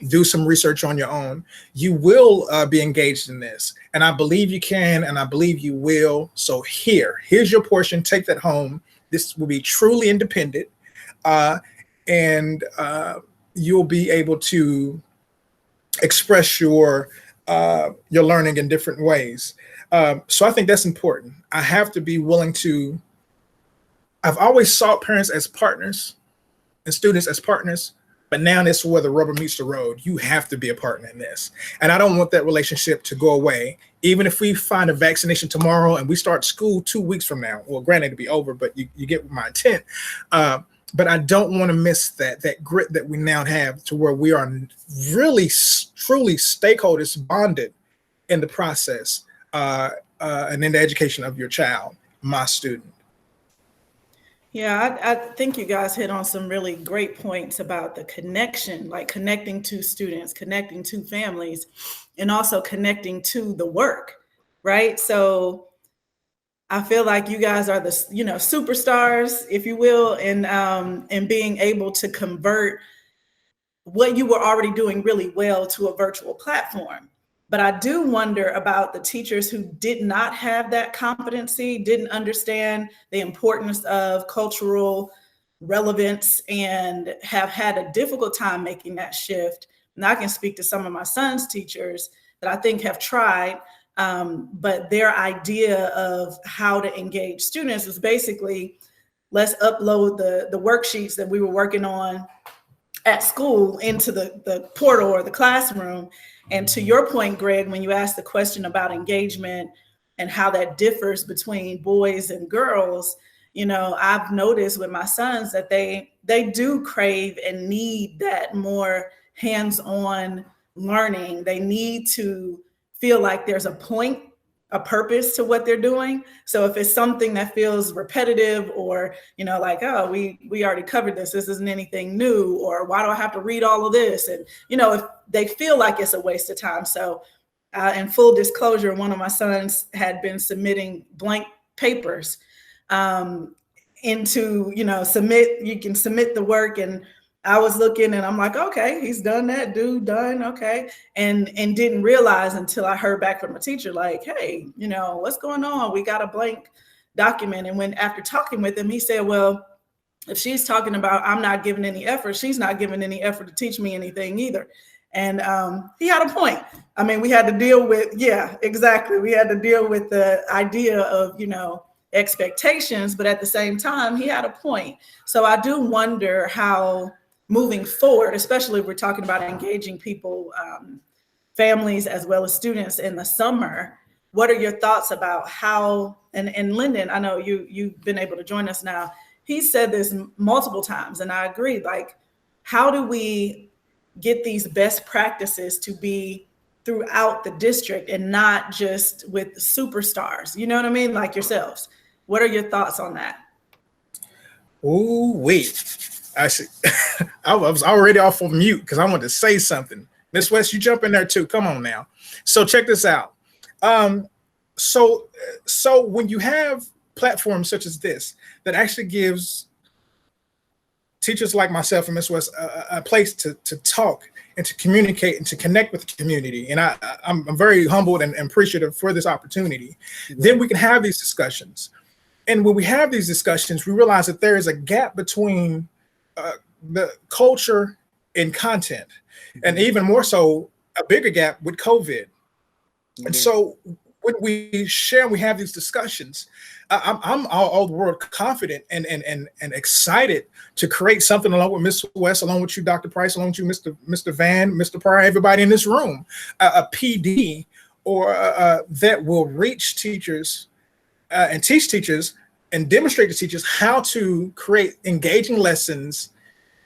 Speaker 4: do some research on your own. You will be engaged in this, and I believe you can, and I believe you will. So here's your portion. Take that home. This will be truly independent, and you'll be able to express your learning in different ways. So I think that's important. I have to be willing to. I've always sought parents as partners and students as partners, but now this is where the rubber meets the road. You have to be a partner in this. And I don't want that relationship to go away. Even if we find a vaccination tomorrow and we start school 2 weeks from now, well, granted it'll be over, but you get my intent. But I don't want to miss that grit that we now have, to where we are really, truly stakeholders bonded in the process and in the education of your child, my student.
Speaker 5: Yeah, I think you guys hit on some really great points about the connection, like connecting to students, connecting to families, and also connecting to the work, right? So I feel like you guys are the, superstars, if you will, and being able to convert what you were already doing really well to a virtual platform. But I do wonder about the teachers who did not have that competency, didn't understand the importance of cultural relevance, and have had a difficult time making that shift. And I can speak to some of my son's teachers that I think have tried, but their idea of how to engage students was basically, let's upload the worksheets that we were working on at school into the portal or the classroom. And to your point, Greg, when you asked the question about engagement and how that differs between boys and girls, I've noticed with my sons that they do crave and need that more hands-on learning. They need to feel like there's a point, a purpose to what they're doing. So if it's something that feels repetitive, or, like, oh, we already covered this isn't anything new, or why do I have to read all of this? And, if they feel like it's a waste of time. So in full disclosure, one of my sons had been submitting blank papers into, you can submit the work. And I was looking and I'm like, okay, he's done that, dude, done. Okay. And didn't realize until I heard back from a teacher, like, hey, what's going on? We got a blank document. And when, after talking with him, he said, well, if she's talking about, I'm not giving any effort, she's not giving any effort to teach me anything either. And he had a point. I mean, we had to deal with, yeah, exactly. We had to deal with the idea of, expectations, but at the same time, he had a point. So I do wonder how, moving forward, especially if we're talking about engaging people, families as well as students in the summer, what are your thoughts about how, and Lyndon, I know you've been able to join us now. He said this multiple times, and I agree, like, how do we get these best practices to be throughout the district and not just with superstars, you know what I mean? Like yourselves. What are your thoughts on that?
Speaker 4: Oh, wait. I see. I was already off of mute because I wanted to say something. Miss West, you jump in there too. Come on now. So check this out. So when you have platforms such as this that actually gives teachers like myself and Miss West a place to talk and to communicate and to connect with the community, and I'm very humbled and appreciative for this opportunity, then we can have these discussions. And when we have these discussions, we realize that there is a gap between the culture and content, and even more so, a bigger gap with COVID. And so when we share and we have these discussions, I'm all the world confident and excited to create something along with Mr. West, along with you, Dr. Price, along with you, Mr. Van, Mr. Pryor, everybody in this room, a PD or that will reach teachers and teach teachers and demonstrate to teachers how to create engaging lessons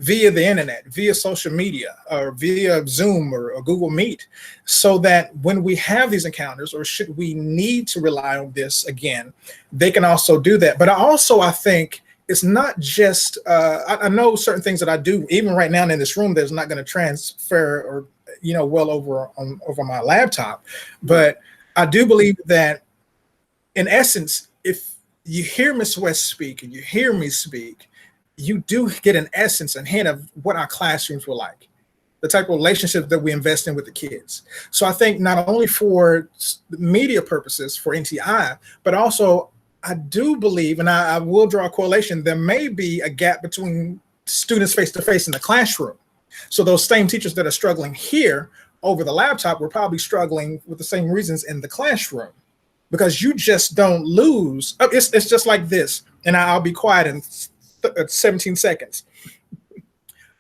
Speaker 4: via the internet, via social media, or via Zoom or Google Meet, so that when we have these encounters, or should we need to rely on this again, they can also do that. But I think it's not just, I know certain things that I do, even right now in this room, that's not going to transfer or, well over my laptop. But I do believe that, in essence, if you hear Ms. West speak and you hear me speak, you do get an essence and hint of what our classrooms were like, the type of relationships that we invest in with the kids. So I think not only for media purposes for NTI, but also I do believe, and I will draw a correlation, there may be a gap between students face-to-face in the classroom. So those same teachers that are struggling here over the laptop were probably struggling with the same reasons in the classroom, because you just don't lose. It's just like this, and I'll be quiet in 17 seconds.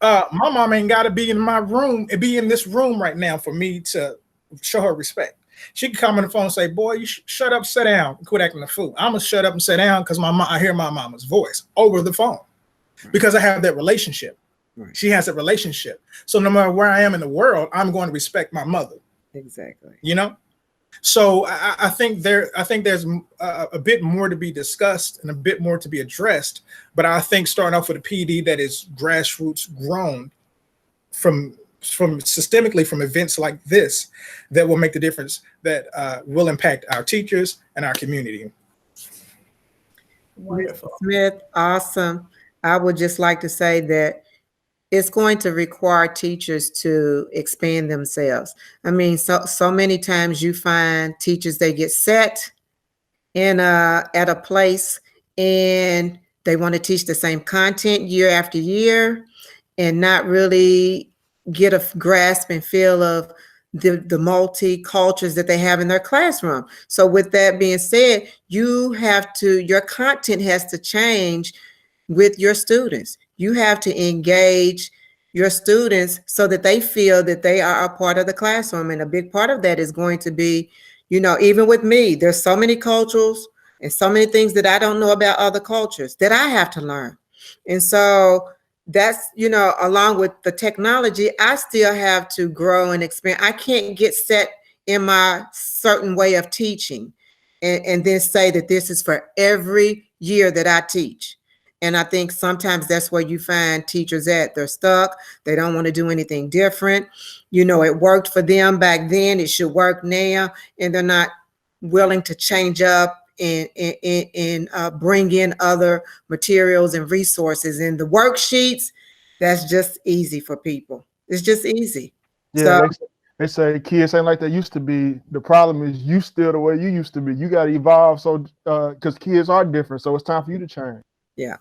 Speaker 4: My mom ain't got to be in my room and be in this room right now for me to show her respect. She can come on the phone and say, boy, you shut up, sit down, and quit acting a fool. I'm going to shut up and sit down because I hear my mama's voice over the phone, because I have that relationship. Right. She has a relationship. So no matter where I am in the world, I'm going to respect my mother.
Speaker 2: Exactly.
Speaker 4: So I think there's a bit more to be discussed and a bit more to be addressed. But I think starting off with a PD that is grassroots grown from systemically from events like this, that will make the difference, that will impact our teachers and our community.
Speaker 2: Wonderful. Smith, awesome. I would just like to say that it's going to require teachers to expand themselves. I mean, so many times you find teachers, they get set in at a place and they want to teach the same content year after year and not really get a grasp and feel of the multi cultures that they have in their classroom. So with that being said, your content has to change with your students. You have to engage your students so that they feel that they are a part of the classroom. And a big part of that is going to be, even with me, there's so many cultures and so many things that I don't know about other cultures that I have to learn. And so that's, along with the technology, I still have to grow and expand. I can't get set in my certain way of teaching and then say that this is for every year that I teach. And I think sometimes that's where you find teachers at. They're stuck. They don't want to do anything different. It worked for them back then. It should work now. And they're not willing to change up and bring in other materials and resources. And the worksheets, that's just easy for people. It's just easy.
Speaker 1: Yeah, so, they say kids ain't like they used to be. The problem is you still the way you used to be. You got to evolve. So because kids are different. So it's time for you to change.
Speaker 2: Yeah.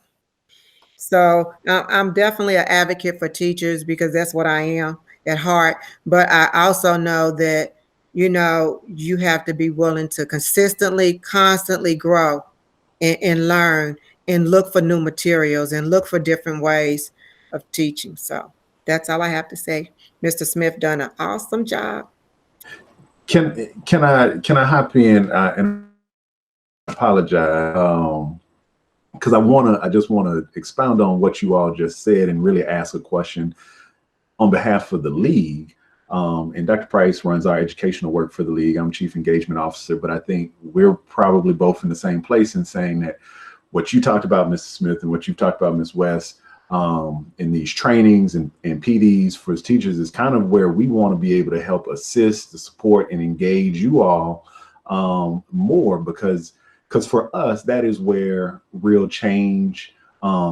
Speaker 2: So I'm definitely an advocate for teachers because that's what I am at heart. But I also know that, you have to be willing to constantly grow and learn and look for new materials and look for different ways of teaching. So that's all I have to say. Mr. Smith done an awesome job.
Speaker 6: Can I hop in and apologize? Because I just want to expound on what you all just said and really ask a question on behalf of the league. And Dr. Price runs our educational work for the league. I'm Chief Engagement Officer, but I think we're probably both in the same place in saying that what you talked about, Mrs. Smith, and what you've talked about, Ms. West, in these trainings and PDs for teachers is kind of where we want to be able to help assist, to support, and engage you all more because for us, that is where real change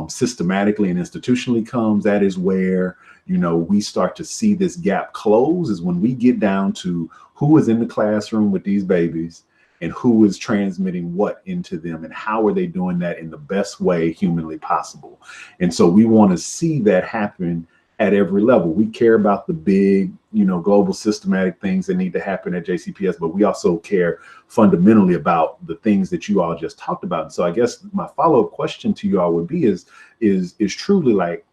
Speaker 6: systematically and institutionally comes. That is where, we start to see this gap close, is when we get down to who is in the classroom with these babies and who is transmitting what into them and how are they doing that in the best way humanly possible. And so we want to see that happen at every level. We care about the big, global systematic things that need to happen at JCPS, but we also care fundamentally about the things that you all just talked about. And so I guess my follow-up question to you all would be is truly like,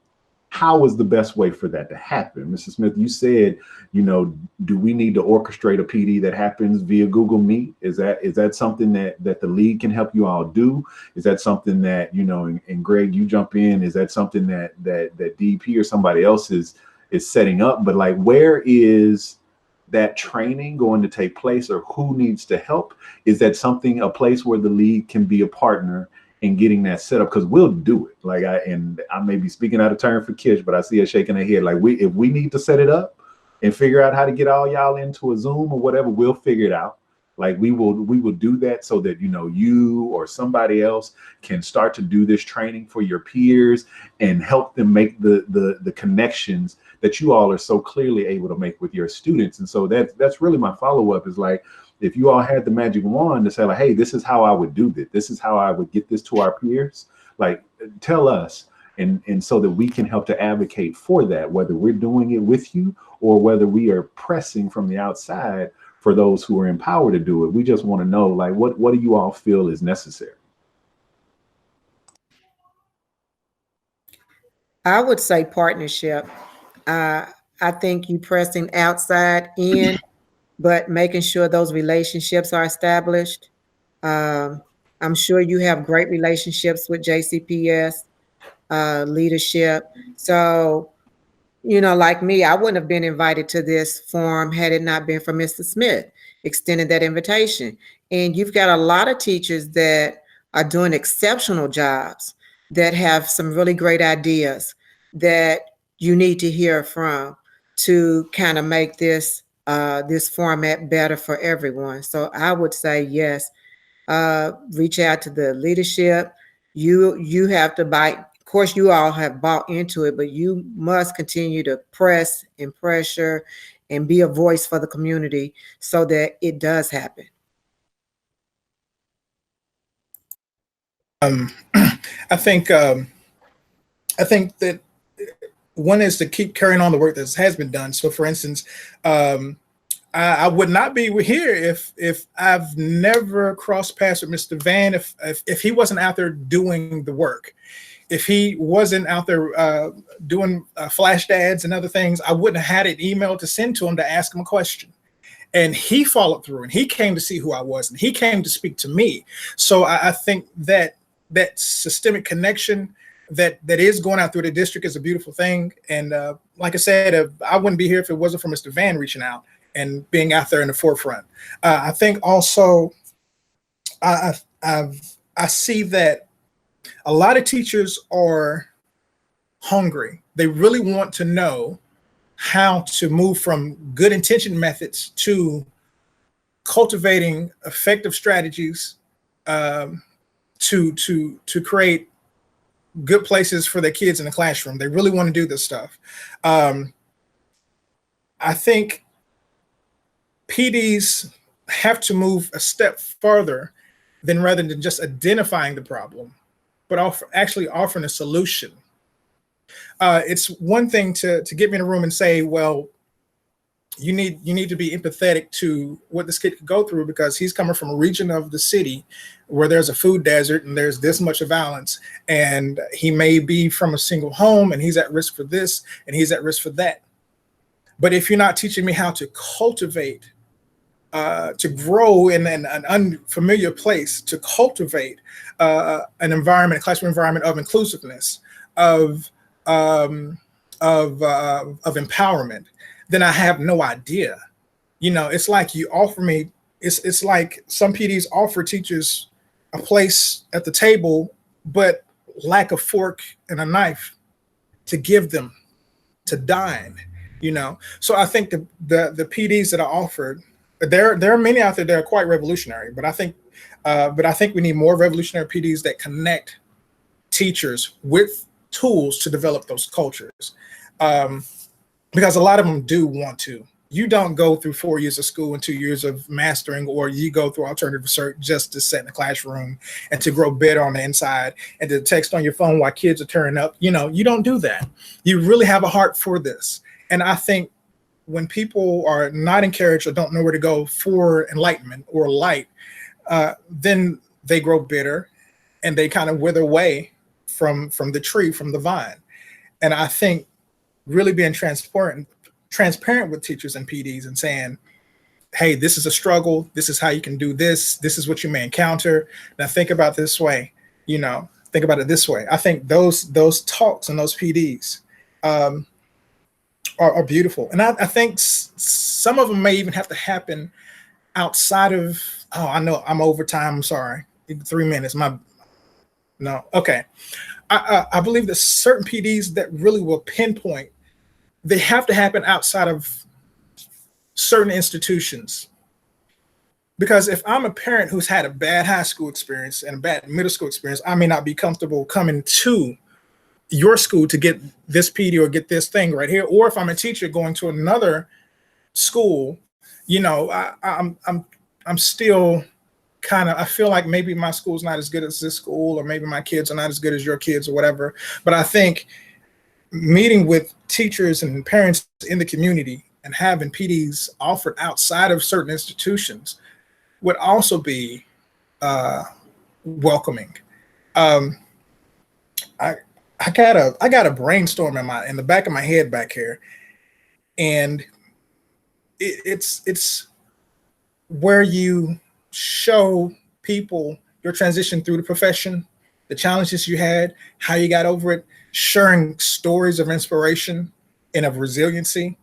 Speaker 6: how is the best way for that to happen? Mrs. Smith, you said, do we need to orchestrate a PD that happens via Google Meet? Is that something that the league can help you all do? Is that something that, and Greg, you jump in, is that something that DP or somebody else is setting up? But like, where is that training going to take place, or who needs to help? Is that a place where the league can be a partner in getting that set up? Because we'll do it. Like I may be speaking out of turn for Kish, but I see her shaking her head. Like if we need to set it up and figure out how to get all y'all into a Zoom or whatever, we'll figure it out. Like we will do that so that you or somebody else can start to do this training for your peers and help them make the connections that you all are so clearly able to make with your students. And so that's really my follow-up, is like, if you all had the magic wand to say like, hey, this is how I would do this, this is how I would get this to our peers, like tell us, and so that we can help to advocate for that, whether we're doing it with you or whether we are pressing from the outside for those who are empowered to do it. We just want to know, like, what do you all feel is necessary?
Speaker 2: I would say partnership. I think you pressing outside in, but making sure those relationships are established. I'm sure you have great relationships with JCPS leadership. So, like me, I wouldn't have been invited to this forum had it not been for Mr. Smith extending that invitation. And you've got a lot of teachers that are doing exceptional jobs, that have some really great ideas that you need to hear from to kind of make this format better for everyone. So I would say yes, reach out to the leadership. You have to bite. Of course, you all have bought into it, but you must continue to press and pressure and be a voice for the community so that it does happen.
Speaker 4: I think that one is to keep carrying on the work that has been done. So, for instance, I would not be here if I've never crossed paths with Mr. Van, if he wasn't out there doing the work. If he wasn't out there doing flash ads and other things, I wouldn't have had an email to send to him to ask him a question. And he followed through, and he came to see who I was, and he came to speak to me. So I think that systemic connection that is going out through the district is a beautiful thing. And like I said, I wouldn't be here if it wasn't for Mr. Van reaching out and being out there in the forefront. I think also I see that a lot of teachers are hungry. They really want to know how to move from good intention methods to cultivating effective strategies to create good places for their kids in the classroom. They really want to do this stuff. I think PDs have to move a step further rather than just identifying the problem, but actually offering a solution. It's one thing to get me in a room and say, well, you need to be empathetic to what this kid could go through because he's coming from a region of the city where there's a food desert and there's this much of violence, and he may be from a single home and he's at risk for this and he's at risk for that. But if you're not teaching me how to cultivate, to grow in an unfamiliar place, to cultivate an environment, a classroom environment of inclusiveness, of empowerment, then I have no idea. It's like you offer me, it's like some PDs offer teachers a place at the table, but lack a fork and a knife to give them to dine, So I think the PDs that are offered, there are many out there that are quite revolutionary, but I think we need more revolutionary PDs that connect teachers with tools to develop those cultures. Because a lot of them do want to. You don't go through 4 years of school and 2 years of mastering, or you go through alternative research just to sit in the classroom and to grow better on the inside and to text on your phone while kids are turning up. You don't do that. You really have a heart for this. And I think when people are not encouraged or don't know where to go for enlightenment or light, then they grow bitter and they kind of wither away from the tree, from the vine. And I think really being transparent with teachers and PDs and saying, hey, this is a struggle. This is how you can do this. This is what you may encounter. Now think about this way, think about it this way. I think those talks and those PDs are beautiful. And I think some of them may even have to happen outside of, I know I'm over time. I'm sorry. 3 minutes. Okay. I believe that certain PDs that really will pinpoint, they have to happen outside of certain institutions. Because if I'm a parent who's had a bad high school experience and a bad middle school experience, I may not be comfortable coming to your school to get this PD or get this thing right here. Or if I'm a teacher going to another school, I'm still I feel like maybe my school's not as good as this school, or maybe my kids are not as good as your kids or whatever. But I think meeting with teachers and parents in the community and having PDs offered outside of certain institutions would also be welcoming. I got a brainstorm in the back of my head back here, and it's where you show people your transition through the profession, the challenges you had, how you got over it, sharing stories of inspiration and of resiliency,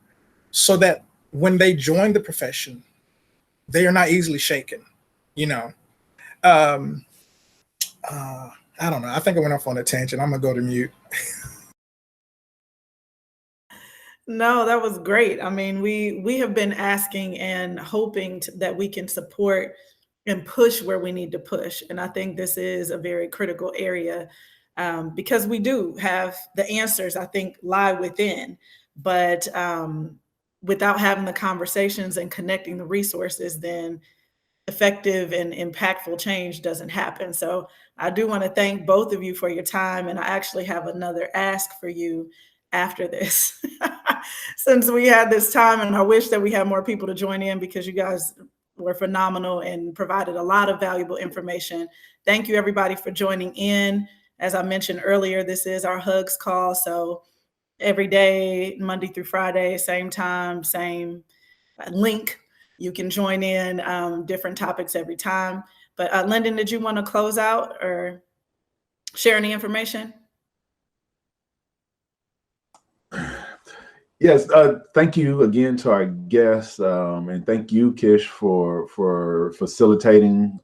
Speaker 4: so that when they join the profession, they are not easily shaken. I don't know. I think I went off on a tangent. I'm gonna go to mute.
Speaker 5: No, that was great. I mean, we have been asking and hoping that we can support and push where we need to push. And I think this is a very critical area, because we do have the answers, I think, lie within. But without having the conversations and connecting the resources, then effective and impactful change doesn't happen. So I do want to thank both of you for your time. And I actually have another ask for you after this, since we had this time, and I wish that we had more people to join in, because you guys were phenomenal and provided a lot of valuable information. Thank you, everybody, for joining in. As I mentioned earlier, this is our Hugs call. So every day, Monday through Friday, same time, same link. You can join in, different topics every time. But Lyndon, did you want to close out or share any information?
Speaker 6: Yes, thank you again to our guests, and thank you, Kish, for facilitating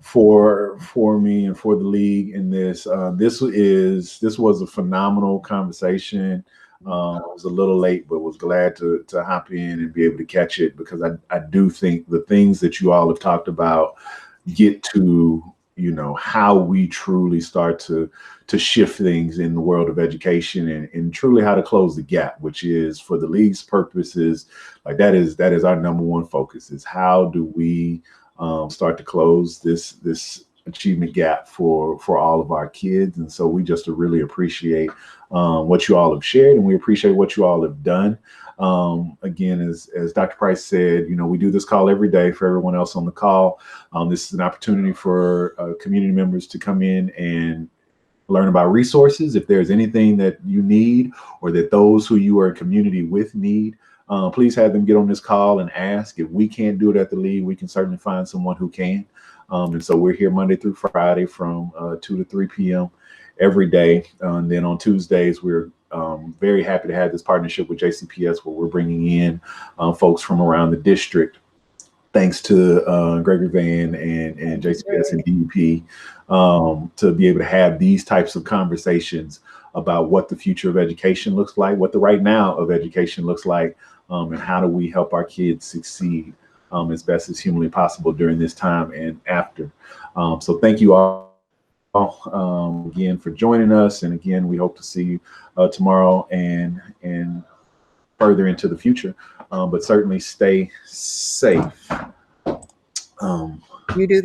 Speaker 6: for me and for the league in this. This was a phenomenal conversation. I was a little late, but was glad to hop in and be able to catch it, because I do think the things that you all have talked about get to how we truly start to shift things in the world of education, and truly how to close the gap, which is, for the league's purposes, like that is our number one focus, is how do we start to close this achievement gap for all of our kids. And so we just really appreciate what you all have shared, and we appreciate what you all have done. Again, as Dr. Price said, we do this call every day. For everyone else on the call, this is an opportunity for community members to come in and learn about resources. If there's anything that you need, or that those who you are in community with need, please have them get on this call and ask. If we can't do it at the league, we can certainly find someone who can. And so we're here Monday through Friday from 2 to 3 p.m. every day. And then on Tuesdays, we're very happy to have this partnership with JCPS, where we're bringing in folks from around the district, thanks to Gregory Van and JCPS and DEP, to be able to have these types of conversations about what the future of education looks like, what the right now of education looks like, and how do we help our kids succeed as best as humanly possible during this time and after. So thank you all again for joining us. And again, we hope to see you tomorrow and further into the future. But certainly stay safe.
Speaker 2: You do.